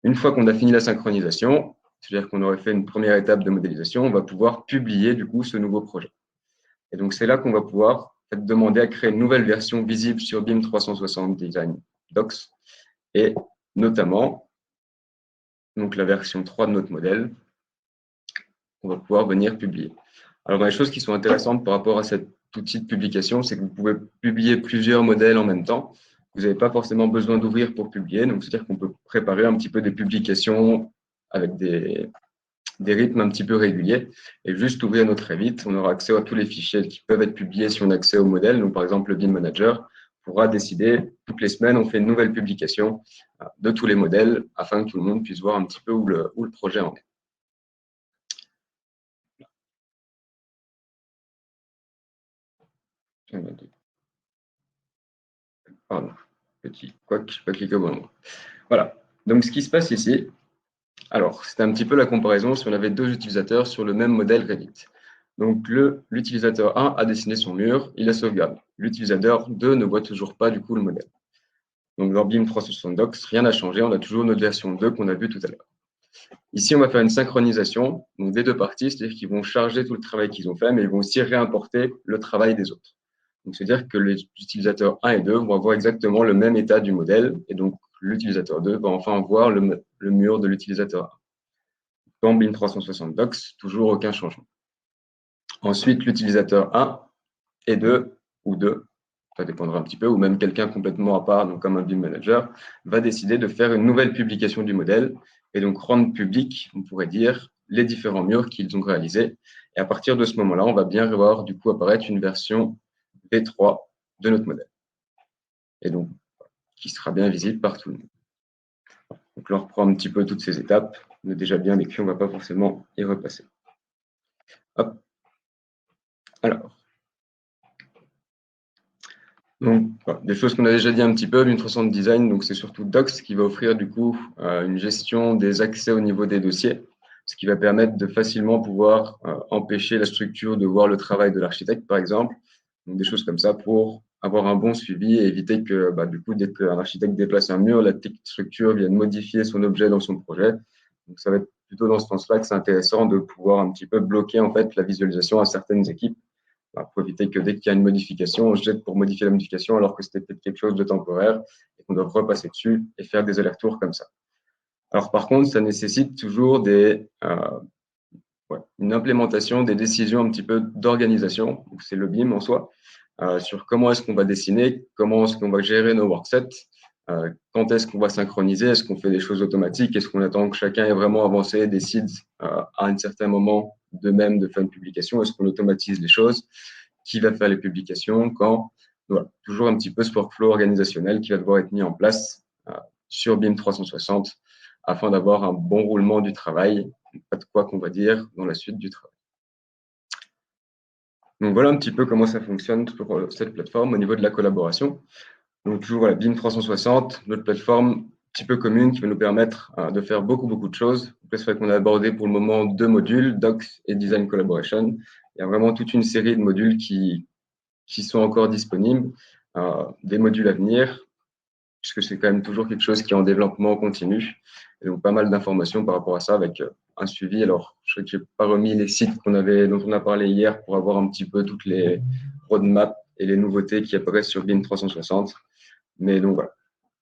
S2: Une fois qu'on a fini la synchronisation, c'est-à-dire qu'on aurait fait une première étape de modélisation, on va pouvoir publier du coup ce nouveau projet. Et donc, c'est là qu'on va pouvoir demander à créer une nouvelle version visible sur BIM 360 Design Docs, et notamment donc, la version 3 de notre modèle qu'on va pouvoir venir publier. Alors, les choses qui sont intéressantes par rapport à cet outil de publication, c'est que vous pouvez publier plusieurs modèles en même temps. Vous n'avez pas forcément besoin d'ouvrir pour publier. Donc, c'est-à-dire qu'on peut préparer un petit peu des publications avec des rythmes un petit peu réguliers et juste ouvrir notre Revit. On aura accès à tous les fichiers qui peuvent être publiés si on a accès au modèle. Donc, par exemple, le BIM Manager pourra décider toutes les semaines, on fait une nouvelle publication de tous les modèles afin que tout le monde puisse voir un petit peu où le projet en est. Pardon, petit couac, je n'ai pas cliqué au bon endroit. Voilà, donc ce qui se passe ici, alors c'était un petit peu la comparaison si on avait deux utilisateurs sur le même modèle Revit. Donc l'utilisateur 1 a dessiné son mur, il a sauvegardé. L'utilisateur 2 ne voit toujours pas du coup le modèle. Donc dans BIM 360 Docs, rien n'a changé, on a toujours notre version 2 qu'on a vue tout à l'heure. Ici, on va faire une synchronisation donc des deux parties, c'est-à-dire qu'ils vont charger tout le travail qu'ils ont fait, mais ils vont aussi réimporter le travail des autres. Donc, c'est-à-dire que les utilisateurs 1 et 2 vont avoir exactement le même état du modèle, et donc l'utilisateur 2 va enfin voir le mur de l'utilisateur 1. Dans BIM 360 Docs, toujours aucun changement. Ensuite, l'utilisateur 1 et 2, ou 2, ça dépendra un petit peu, ou même quelqu'un complètement à part, donc comme un BIM manager, va décider de faire une nouvelle publication du modèle et donc rendre public, on pourrait dire, les différents murs qu'ils ont réalisés. Et à partir de ce moment-là, on va bien voir du coup apparaître une version V3 de notre modèle. Et donc, qui sera bien visible par tout le monde. Donc là, on reprend un petit peu toutes ces étapes. On est déjà bien vécu, on ne va pas forcément y repasser. Hop. Alors, donc, voilà, des choses qu'on a déjà dit un petit peu, BIM 360 Design, donc c'est surtout Docs qui va offrir du coup une gestion des accès au niveau des dossiers, ce qui va permettre de facilement pouvoir empêcher la structure de voir le travail de l'architecte, par exemple. Donc, des choses comme ça pour avoir un bon suivi et éviter que, du coup, dès qu'un architecte déplace un mur, la structure vienne modifier son objet dans son projet. Donc, ça va être plutôt dans ce sens-là que c'est intéressant de pouvoir un petit peu bloquer en fait la visualisation à certaines équipes pour éviter que dès qu'il y a une modification, on se jette pour modifier la modification alors que c'était peut-être quelque chose de temporaire et qu'on doit repasser dessus et faire des allers-retours comme ça. Alors par contre, ça nécessite toujours une implémentation des décisions un petit peu d'organisation, c'est le BIM en soi, sur comment est-ce qu'on va dessiner, comment est-ce qu'on va gérer nos worksets, quand est-ce qu'on va synchroniser, est-ce qu'on fait des choses automatiques, est-ce qu'on attend que chacun ait vraiment avancé et décide à un certain moment de même de faire une publication, est-ce qu'on automatise les choses, qui va faire les publications, quand, voilà, toujours un petit peu ce workflow organisationnel qui va devoir être mis en place sur BIM 360 afin d'avoir un bon roulement du travail, pas de quoi qu'on va dire dans la suite du travail. Donc voilà un petit peu comment ça fonctionne sur cette plateforme au niveau de la collaboration. Donc toujours voilà, BIM 360, notre plateforme un petit peu commune qui va nous permettre de faire beaucoup de choses. C'est vrai qu'on a abordé pour le moment 2 modules, Docs et Design Collaboration. Il y a vraiment toute une série de modules qui sont encore disponibles, des modules à venir, puisque c'est quand même toujours quelque chose qui est en développement continu. Et donc pas mal d'informations par rapport à ça avec un suivi. Alors, je n'ai pas remis les sites dont on a parlé hier pour avoir un petit peu toutes les roadmaps et les nouveautés qui apparaissent sur BIM 360. Mais donc voilà,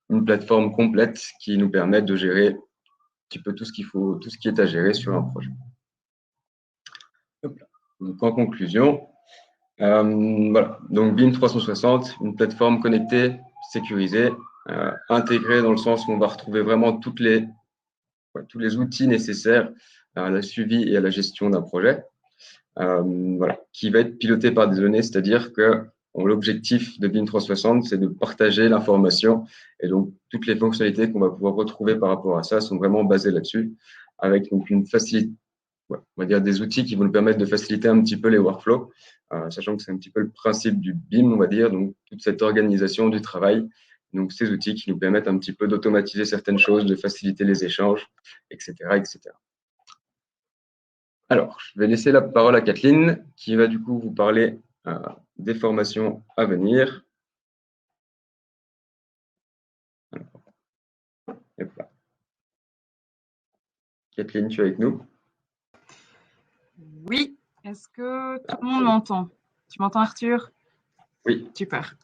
S2: une plateforme complète qui nous permet de gérer un petit peu tout ce qu'il faut, tout ce qui est à gérer sur un projet. Donc en conclusion, voilà, donc BIM 360, une plateforme connectée, sécurisée, intégrée dans le sens où on va retrouver vraiment tous les outils nécessaires à la suivi et à la gestion d'un projet, voilà, qui va être piloté par des données, c'est-à-dire que l'objectif de BIM 360, c'est de partager l'information et donc toutes les fonctionnalités qu'on va pouvoir retrouver par rapport à ça sont vraiment basées là-dessus, avec donc une facilité, on va dire des outils qui vont nous permettre de faciliter un petit peu les workflows, sachant que c'est un petit peu le principe du BIM, on va dire, donc toute cette organisation du travail. Donc, ces outils qui nous permettent un petit peu d'automatiser certaines choses, de faciliter les échanges, etc., etc. Alors, je vais laisser la parole à Kathleen, qui va du coup vous parler des formations à venir. Kathleen, tu es avec nous?
S3: Oui. Est-ce que tout le monde m'entend? Tu m'entends, Arthur?
S2: Oui.
S3: Super.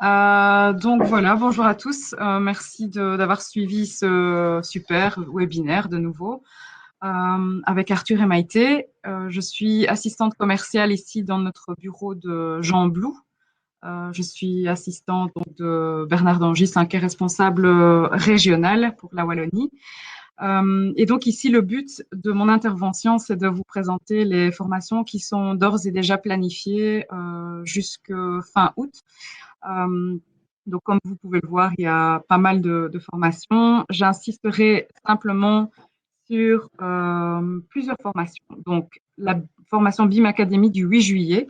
S3: Donc voilà, bonjour à tous. Merci d'avoir suivi ce super webinaire de nouveau avec Arthur et Maïté. Je suis assistante commerciale ici dans notre bureau de Jean Blou. Je suis assistante donc, de Bernard Dangis, qui est responsable régional pour la Wallonie. Et donc ici, le but de mon intervention, c'est de vous présenter les formations qui sont d'ores et déjà planifiées jusque fin août. Donc comme vous pouvez le voir, il y a pas mal de formations. J'insisterai simplement sur plusieurs formations. Donc la formation BIM Academy du 8 juillet,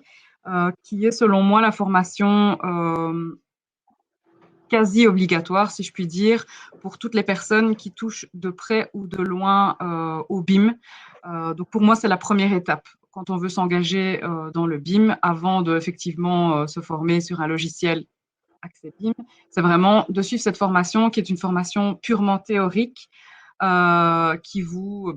S3: qui est selon moi la formation quasi obligatoire, si je puis dire, pour toutes les personnes qui touchent de près ou de loin au BIM. Donc pour moi, c'est la première étape quand on veut s'engager dans le BIM avant de effectivement se former sur un logiciel accès BIM. C'est vraiment de suivre cette formation qui est une formation purement théorique qui vous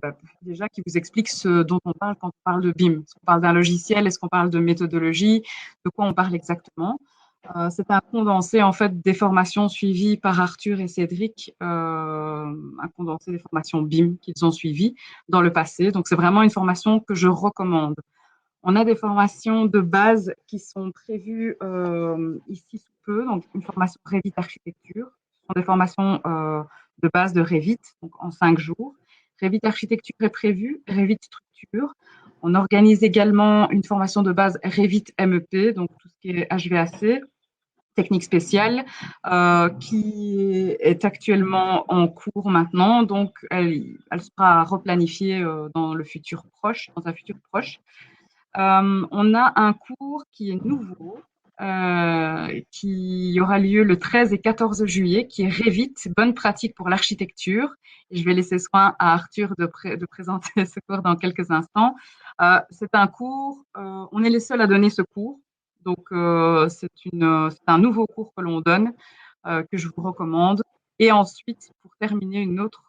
S3: explique ce dont on parle quand on parle de BIM. Est-ce qu'on parle d'un logiciel? Est-ce qu'on parle de méthodologie? De quoi on parle exactement? C'est un condensé en fait des formations suivies par Arthur et Cédric, un condensé des formations BIM qu'ils ont suivies dans le passé. Donc c'est vraiment une formation que je recommande. On a des formations de base qui sont prévues ici sous peu, donc une formation Revit Architecture. Ce sont des formations de base de Revit, donc en 5 jours. Revit Architecture est prévu, Revit Structure. On organise également une formation de base Revit MEP, donc tout ce qui est HVAC, technique spéciale, qui est actuellement en cours maintenant, donc elle sera replanifiée dans un futur proche. On a un cours qui est nouveau, qui aura lieu le 13 et 14 juillet, qui est Revit, bonne pratique pour l'architecture. Et je vais laisser soin à Arthur de présenter ce cours dans quelques instants. C'est un cours, on est les seuls à donner ce cours. Donc, c'est un nouveau cours que l'on donne, que je vous recommande. Et ensuite, pour terminer, une autre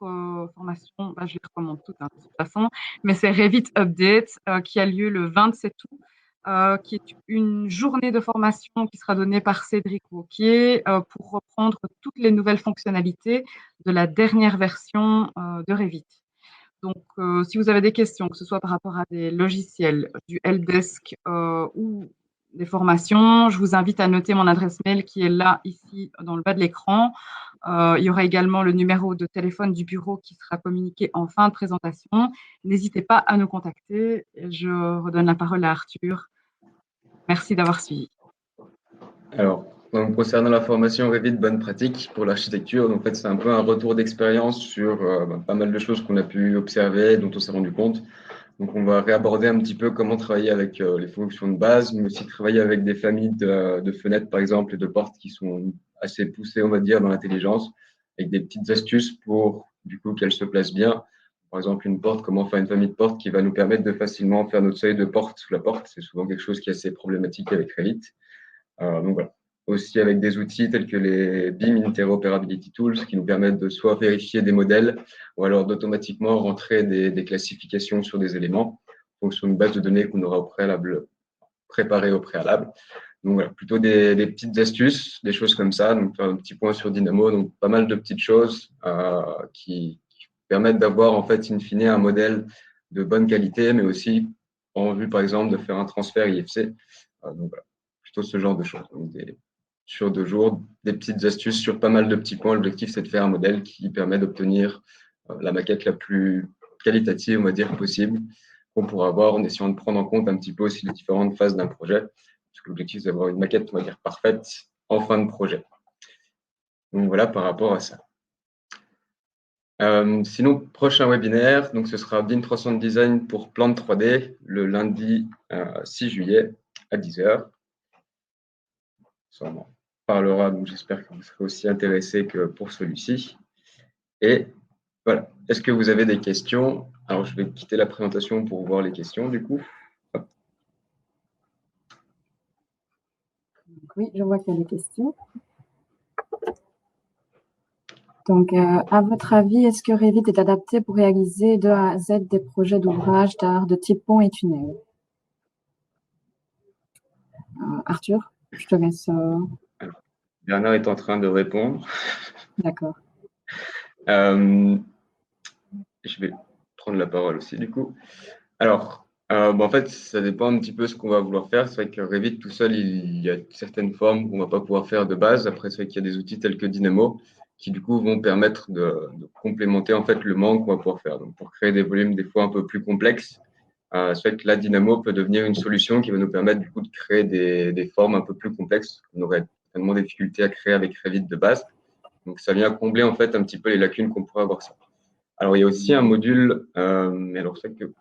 S3: formation, je les recommande toutes de toute façon, mais c'est Revit Update qui a lieu le 27 août, qui est une journée de formation qui sera donnée par Cédric Wauquiez pour reprendre toutes les nouvelles fonctionnalités de la dernière version de Revit. Donc, si vous avez des questions, que ce soit par rapport à des logiciels, du helpdesk ou des formations, je vous invite à noter mon adresse mail qui est là, ici, dans le bas de l'écran. Il y aura également le numéro de téléphone du bureau qui sera communiqué en fin de présentation. N'hésitez pas à nous contacter. Je redonne la parole à Arthur. Merci d'avoir suivi.
S2: Alors, donc, concernant la formation Revit bonne pratique pour l'architecture, en fait, c'est un peu un retour d'expérience sur pas mal de choses qu'on a pu observer, dont on s'est rendu compte. Donc, on va réaborder un petit peu comment travailler avec les fonctions de base, mais aussi travailler avec des familles de fenêtres, par exemple, et de portes qui sont assez poussées, on va dire, dans l'intelligence, avec des petites astuces pour, du coup, qu'elles se placent bien. Par exemple, une porte, comment faire une famille de portes qui va nous permettre de facilement faire notre seuil de porte sous la porte. C'est souvent quelque chose qui est assez problématique avec Revit. Donc voilà. Aussi avec des outils tels que les BIM Interoperability Tools qui nous permettent de soit vérifier des modèles ou alors d'automatiquement rentrer des classifications sur des éléments en fonction d'une base de données qu'on aura préparée au préalable. Donc voilà, plutôt des petites astuces, des choses comme ça. Donc un petit point sur Dynamo, donc pas mal de petites choses qui permettent d'avoir en fait in fine un modèle de bonne qualité, mais aussi en vue par exemple de faire un transfert IFC. Donc voilà, plutôt ce genre de choses. Donc, sur 2 jours, des petites astuces sur pas mal de petits points. L'objectif, c'est de faire un modèle qui permet d'obtenir la maquette la plus qualitative, on va dire, possible, qu'on pourra avoir en essayant de prendre en compte un petit peu aussi les différentes phases d'un projet. Parce que l'objectif, c'est d'avoir une maquette, on va dire, parfaite en fin de projet. Donc voilà par rapport à ça. Sinon, prochain webinaire, donc ce sera BIM 300 Design pour plan de 3D le lundi 6 juillet à 10h. On en parlera, donc j'espère que vous serez aussi intéressés que pour celui-ci. Et voilà, est-ce que vous avez des questions? Alors, je vais quitter la présentation pour voir les questions, du coup.
S1: Oui, je vois qu'il y a des questions. Donc, à votre avis, est-ce que Revit est adapté pour réaliser de A à Z des projets d'ouvrages d'art de type pont et tunnel? Arthur? Je te laisse.
S2: Bernard est en train de répondre.
S1: D'accord.
S2: Je vais prendre la parole aussi, du coup. Alors, en fait, ça dépend un petit peu de ce qu'on va vouloir faire. C'est vrai que Revit tout seul, il y a certaines formes qu'on ne va pas pouvoir faire de base. Après, c'est vrai qu'il y a des outils tels que Dynamo qui, du coup, vont permettre de complémenter en fait le manque qu'on va pouvoir faire. Donc, pour créer des volumes des fois un peu plus complexes, c'est vrai que là, Dynamo peut devenir une solution qui va nous permettre, du coup, de créer des formes un peu plus complexes qu'on aurait tellement de difficultés à créer avec Revit de base. Donc, ça vient combler en fait un petit peu les lacunes qu'on pourrait avoir ça. Alors, il y a aussi un module, mais alors c'est vrai que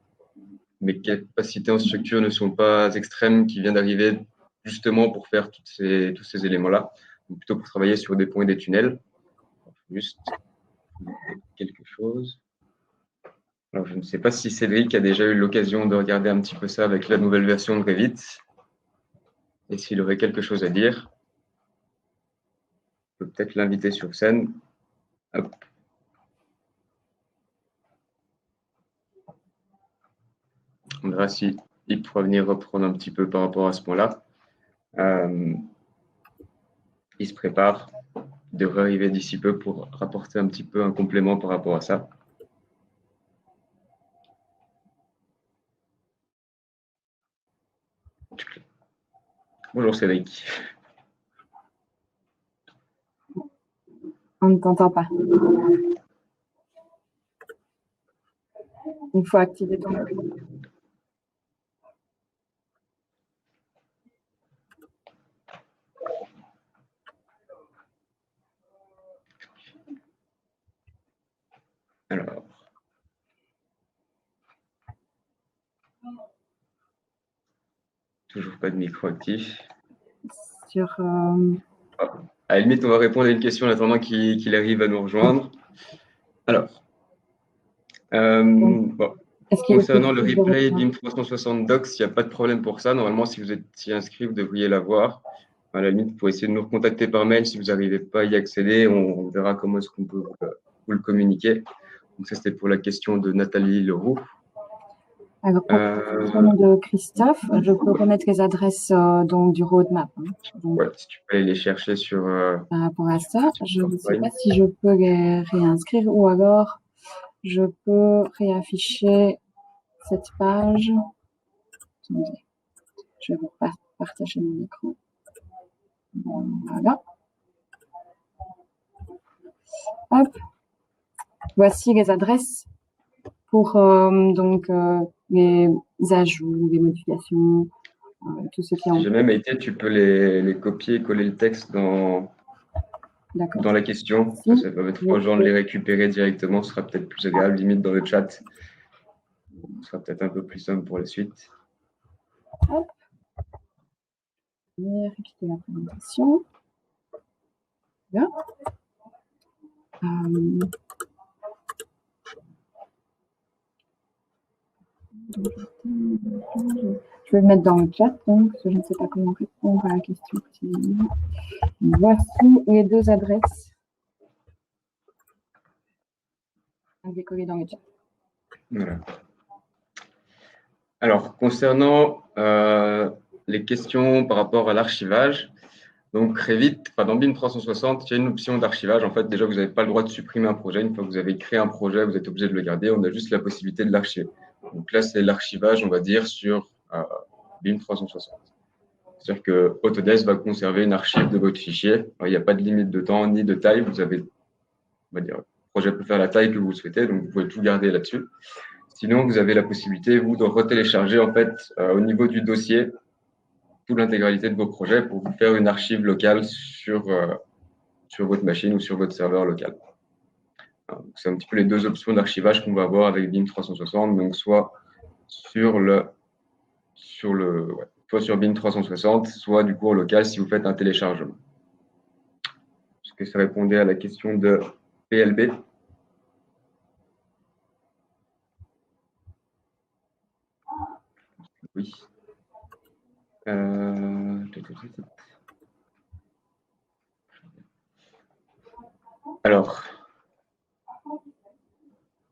S2: mes capacités en structure ne sont pas extrêmes, qui vient d'arriver justement pour faire tous ces éléments-là, ou plutôt pour travailler sur des ponts et des tunnels. Juste quelque chose. Alors, je ne sais pas si Cédric a déjà eu l'occasion de regarder un petit peu ça avec la nouvelle version de Revit, et s'il aurait quelque chose à dire, je peux peut-être l'inviter sur scène. Hop. On verra si il pourra venir reprendre un petit peu par rapport à ce point-là. Il se prépare, il devrait arriver d'ici peu pour rapporter un petit peu un complément par rapport à ça. Bonjour Cédric.
S1: On ne t'entend pas. Il faut activer ton micro.
S2: Alors. Toujours pas de micro actif. À la limite, on va répondre à une question en attendant qu'il arrive à nous rejoindre. Alors, concernant le replay BIM 360 Docs, il n'y a pas de problème pour ça. Normalement, si vous êtes inscrit, vous devriez l'avoir. À la limite, pour essayer de nous recontacter par mail si vous n'arrivez pas à y accéder. On verra comment est-ce qu'on peut vous le communiquer. Donc, ça, c'était pour la question de Nathalie Leroux.
S1: Alors, pour la question de Christophe, je peux remettre les adresses donc, du roadmap. Hein. Donc,
S2: ouais, si tu peux aller les chercher sur…
S1: par rapport à ça, je ne sais pas si je peux les réinscrire ou alors je peux réafficher cette page. Attendez, je vais vous partager mon écran. Voilà. Hop. Voici les adresses pour donc les ajouts, les modifications, tout ce qui est en…
S2: Si jamais Maïté, tu peux les copier et coller le texte dans la question. Ça va permettre aux gens de les récupérer directement. Ce sera peut-être plus agréable, limite dans le chat. Ce sera peut-être un peu plus simple pour la suite.
S1: Hop. Je vais récupérer la présentation. Là. Je vais le mettre dans le chat, donc, parce que je ne sais pas comment répondre à la question. Voici les deux adresses. Je vais coller dans le chat.
S2: Voilà. Alors, concernant les questions par rapport à l'archivage, donc Revit, dans BIM 360, il y a une option d'archivage. En fait, déjà, vous n'avez pas le droit de supprimer un projet. Une fois que vous avez créé un projet, vous êtes obligé de le garder. On a juste la possibilité de l'archiver. Donc là, c'est l'archivage, on va dire, sur BIM 360. C'est-à-dire que Autodesk va conserver une archive de votre fichier. Alors, il n'y a pas de limite de temps ni de taille. Vous avez, on va dire, le projet peut faire la taille que vous souhaitez, donc vous pouvez tout garder là-dessus. Sinon, vous avez la possibilité, vous, de retélécharger, en fait, au niveau du dossier, toute l'intégralité de vos projets pour vous faire une archive locale sur votre machine ou sur votre serveur local. C'est un petit peu les deux options d'archivage qu'on va avoir avec BIM 360, donc soit sur BIM 360, soit du coup local si vous faites un téléchargement. Est-ce que ça répondait à la question de PLB? Oui.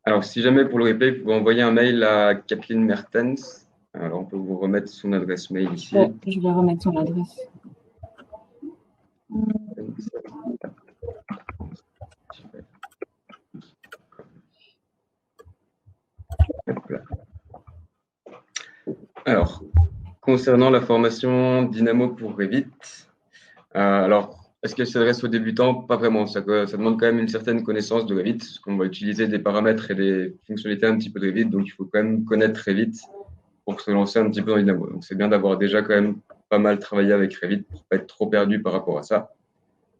S2: Alors, si jamais pour le replay, vous pouvez envoyer un mail à Kathleen Mertens. Alors, on peut vous remettre son adresse mail ici.
S1: Ouais, je vais remettre son adresse.
S2: Alors, concernant la formation Dynamo pour Revit, alors, est-ce qu'elle s'adresse aux débutants? Pas vraiment. Ça demande quand même une certaine connaissance de Revit, parce qu'on va utiliser des paramètres et des fonctionnalités un petit peu de Revit, donc il faut quand même connaître Revit pour se lancer un petit peu dans Dynamo. Donc, c'est bien d'avoir déjà quand même pas mal travaillé avec Revit pour pas être trop perdu par rapport à ça.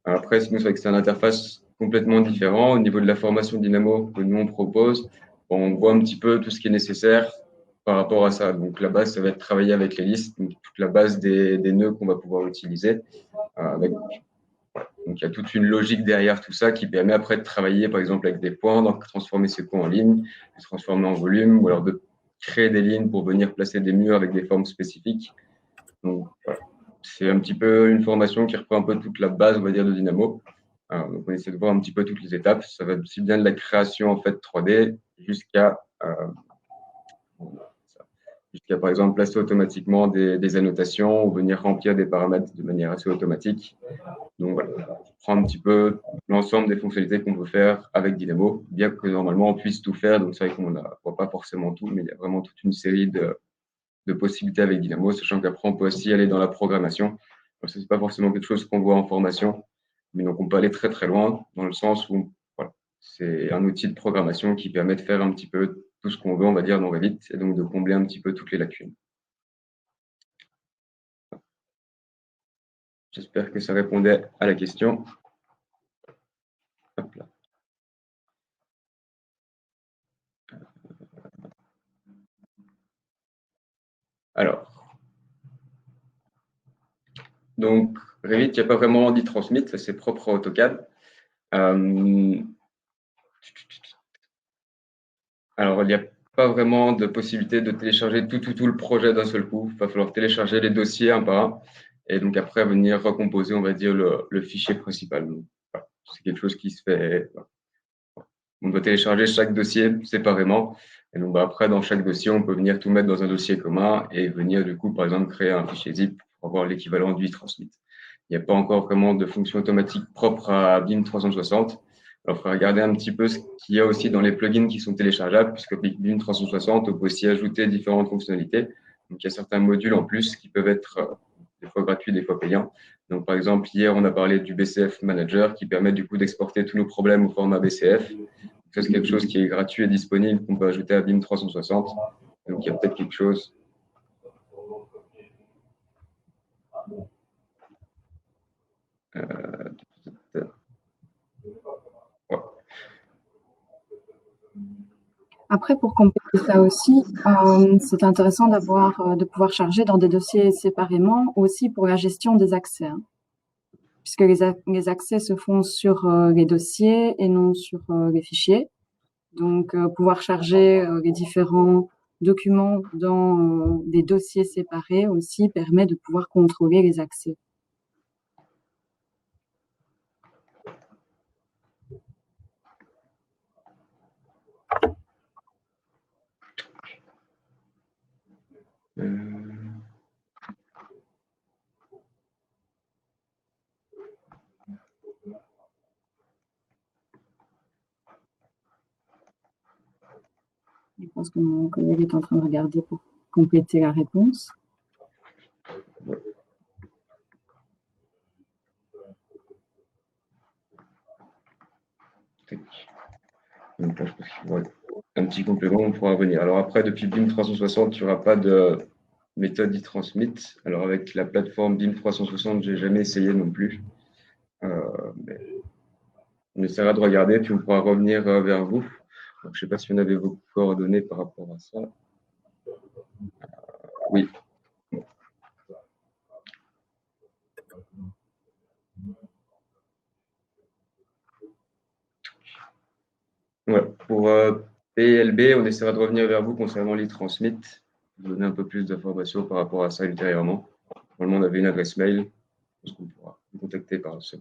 S2: Après, sinon, c'est vrai que c'est une interface complètement différent. Au niveau de la formation Dynamo que nous, on propose, on voit un petit peu tout ce qui est nécessaire par rapport à ça. Donc, la base, ça va être travailler avec les listes, donc toute la base des nœuds qu'on va pouvoir utiliser. Donc, il y a toute une logique derrière tout ça qui permet après de travailler, par exemple, avec des points, donc transformer ces points en lignes, de transformer en volume, ou alors de créer des lignes pour venir placer des murs avec des formes spécifiques. Donc, voilà. C'est un petit peu une formation qui reprend un peu toute la base, on va dire, de Dynamo. Donc, on essaie de voir un petit peu toutes les étapes. Ça va aussi bien de la création en fait 3D jusqu'à par exemple placer automatiquement des annotations ou venir remplir des paramètres de manière assez automatique. Donc voilà, on prend un petit peu l'ensemble des fonctionnalités qu'on peut faire avec Dynamo, bien que normalement on puisse tout faire. Donc c'est vrai qu'on ne voit pas forcément tout, mais il y a vraiment toute une série de possibilités avec Dynamo, sachant qu'après on peut aussi aller dans la programmation. Ce n'est pas forcément quelque chose qu'on voit en formation, mais donc on peut aller très très loin dans le sens où voilà, c'est un outil de programmation qui permet de faire un petit peu tout ce qu'on veut, on va dire, dans Revit, et donc de combler un petit peu toutes les lacunes. J'espère que ça répondait à la question. Hop là. Alors, donc Revit, il n'y a pas vraiment d'e-transmit, ça c'est propre à AutoCAD. Alors, il n'y a pas vraiment de possibilité de télécharger tout le projet d'un seul coup. Il va falloir télécharger les dossiers un par un et donc après venir recomposer, on va dire, le fichier principal. Donc, voilà, c'est quelque chose qui se fait. Voilà. On doit télécharger chaque dossier séparément. Et donc, après, dans chaque dossier, on peut venir tout mettre dans un dossier commun et venir, du coup, par exemple, créer un fichier zip pour avoir l'équivalent du transmit. Il n'y a pas encore vraiment de fonction automatique propre à BIM 360. Alors, il faut regarder un petit peu ce qu'il y a aussi dans les plugins qui sont téléchargeables, puisque BIM 360, on peut aussi ajouter différentes fonctionnalités. Donc, il y a certains modules en plus qui peuvent être des fois gratuits, des fois payants. Donc, par exemple, hier, on a parlé du BCF Manager qui permet du coup d'exporter tous nos problèmes au format BCF. Ça, c'est quelque chose qui est gratuit et disponible qu'on peut ajouter à BIM 360. Donc, il y a peut-être quelque chose. Ouais.
S1: Après, pour compléter ça aussi, c'est intéressant de pouvoir charger dans des dossiers séparément aussi pour la gestion des accès, hein, puisque les accès se font sur les dossiers et non sur les fichiers. Donc, pouvoir charger les différents documents dans des dossiers séparés aussi permet de pouvoir contrôler les accès. Je pense que mon collègue est en train de regarder pour compléter la réponse.
S2: Donc là, je pense qu'il faudra un petit complément, on pourra revenir. Alors après, depuis BIM 360, il n'y aura pas de méthode e-transmit. Alors avec la plateforme BIM 360, je n'ai jamais essayé non plus. Mais on essaiera de regarder, puis on pourra revenir vers vous. Donc, je ne sais pas si on avait vos coordonnées par rapport à ça. Oui. Ouais, pour PLB, on essaiera de revenir vers vous concernant l'e-transmit, vous donner un peu plus d'informations par rapport à ça ultérieurement. Normalement, on avait une adresse mail, je pense qu'on pourra vous contacter par ce.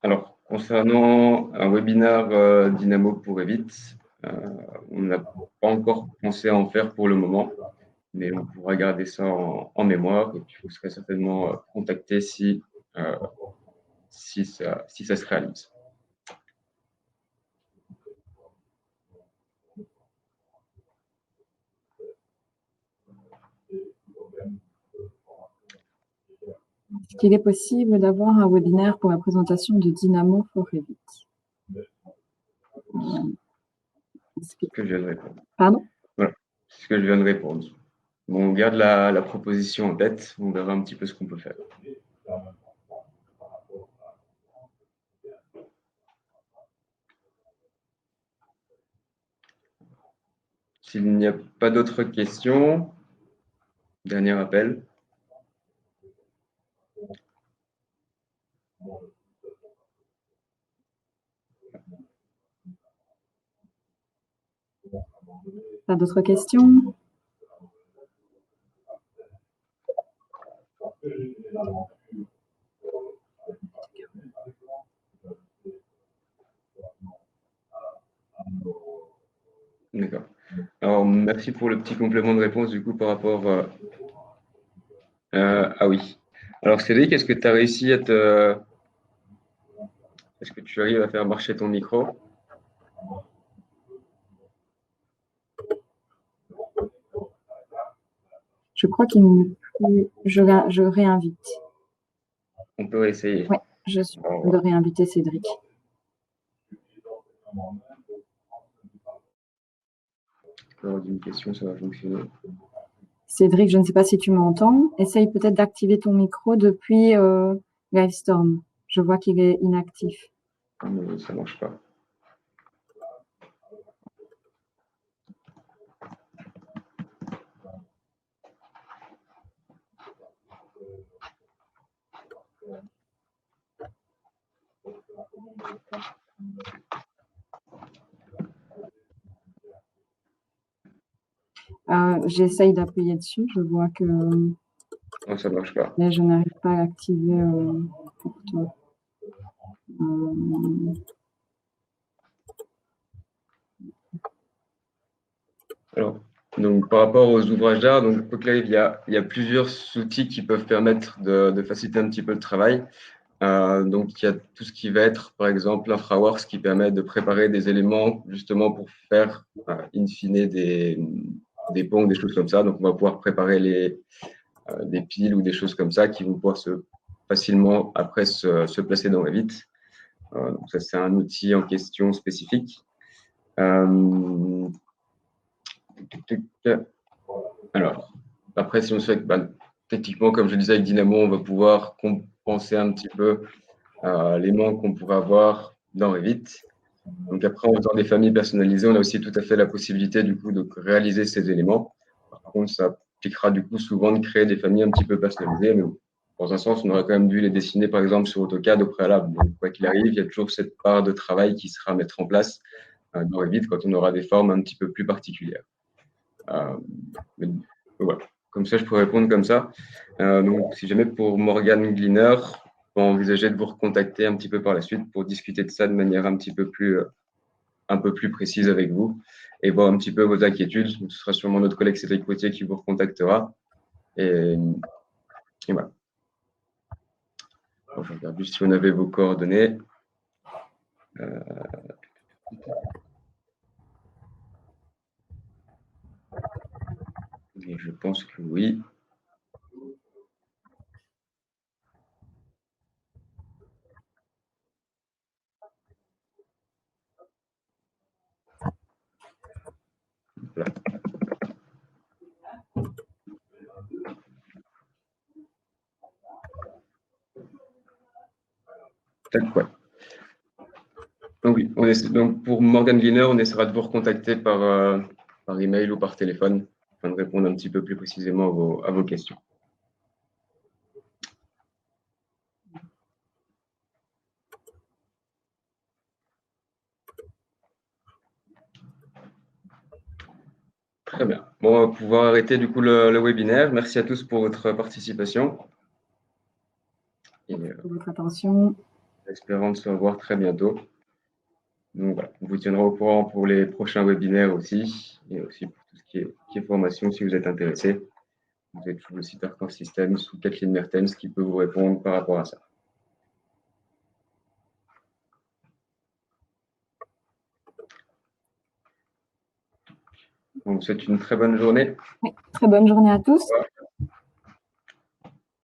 S2: Alors, concernant un webinaire Dynamo pour Revit, on n'a pas encore pensé à en faire pour le moment, mais on pourra garder ça en mémoire et puis vous serez certainement contacté si ça se réalise.
S1: qu'il est possible d'avoir un webinaire pour la présentation de Dynamo for Revit?
S2: Ce que je viens de répondre.
S1: Pardon?
S2: Voilà, c'est ce que je viens de répondre. Bon, on garde la proposition en tête, on verra un petit peu ce qu'on peut faire. S'il n'y a pas d'autres questions, dernier appel.
S1: Pas d'autres questions?
S2: D'accord. Alors, merci pour le petit complément de réponse du coup par rapport. Ah oui. Alors, Cédric, est-ce que tu as réussi à te. Est-ce que tu arrives à faire marcher ton micro?
S1: Je crois qu'il ne peut plus. Je réinvite.
S2: On peut essayer.
S1: Oui, je suis en train de réinviter Cédric.
S2: Lors d'une question, ça va fonctionner.
S1: Cédric, je ne sais pas si tu m'entends. Essaye peut-être d'activer ton micro depuis Livestorm. Je vois qu'il est inactif.
S2: Mais ça ne marche pas.
S1: J'essaye d'appuyer dessus. Je vois que
S2: Non, ça ne marche pas.
S1: mais je n'arrive pas à l'activer pour toi.
S2: Alors, donc, par rapport aux ouvrages d'art, donc, il y a plusieurs outils qui peuvent permettre de faciliter un petit peu le travail. Donc, il y a tout ce qui va être, par exemple, l'InfraWorks qui permet de préparer des éléments justement pour faire, in fine, des ponts, des choses comme ça. Donc, on va pouvoir préparer des piles ou des choses comme ça qui vont pouvoir facilement après se placer dans Revit. Donc, ça, c'est un outil en question spécifique. Alors, après, si on se fait, techniquement, comme je disais avec Dynamo, on va pouvoir compenser un petit peu les manques qu'on pourrait avoir dans Revit. Donc après, en faisant des familles personnalisées, on a aussi tout à fait la possibilité du coup de réaliser ces éléments. Par contre, ça impliquera du coup souvent de créer des familles un petit peu personnalisées, mais dans un sens, on aurait quand même dû les dessiner par exemple sur AutoCAD au préalable. Donc quoi qu'il arrive, il y a toujours cette part de travail qui sera à mettre en place dans Revit quand on aura des formes un petit peu plus particulières. Mais, voilà. Comme ça, je pourrais répondre comme ça. Donc, si jamais pour Morgan Gleaner, on peut envisager de vous recontacter un petit peu par la suite pour discuter de ça de manière un peu plus précise avec vous et voir un petit peu vos inquiétudes. Donc, ce sera sûrement notre collègue Cédric Potier qui vous recontactera. Et voilà. Alors, je regarde juste si on avait vos coordonnées. Et je pense que oui. Voilà. Tac, ouais. Donc, oui, donc pour Morgan Gleaner, on essaiera de vous recontacter par email ou par téléphone afin de répondre un petit peu plus précisément à vos questions. Très bien. Bon, on va pouvoir arrêter du coup le webinaire. Merci à tous pour votre participation. Et
S1: Pour votre attention.
S2: espérant de se revoir très bientôt. Donc voilà, on vous tiendra au courant pour les prochains webinaires aussi, et aussi pour tout ce qui est formation si vous êtes intéressé. Vous êtes sur le site Arcor Systems ou Kathleen Mertens qui peut vous répondre par rapport à ça. On vous souhaite une très bonne journée.
S1: Oui, très bonne journée à tous.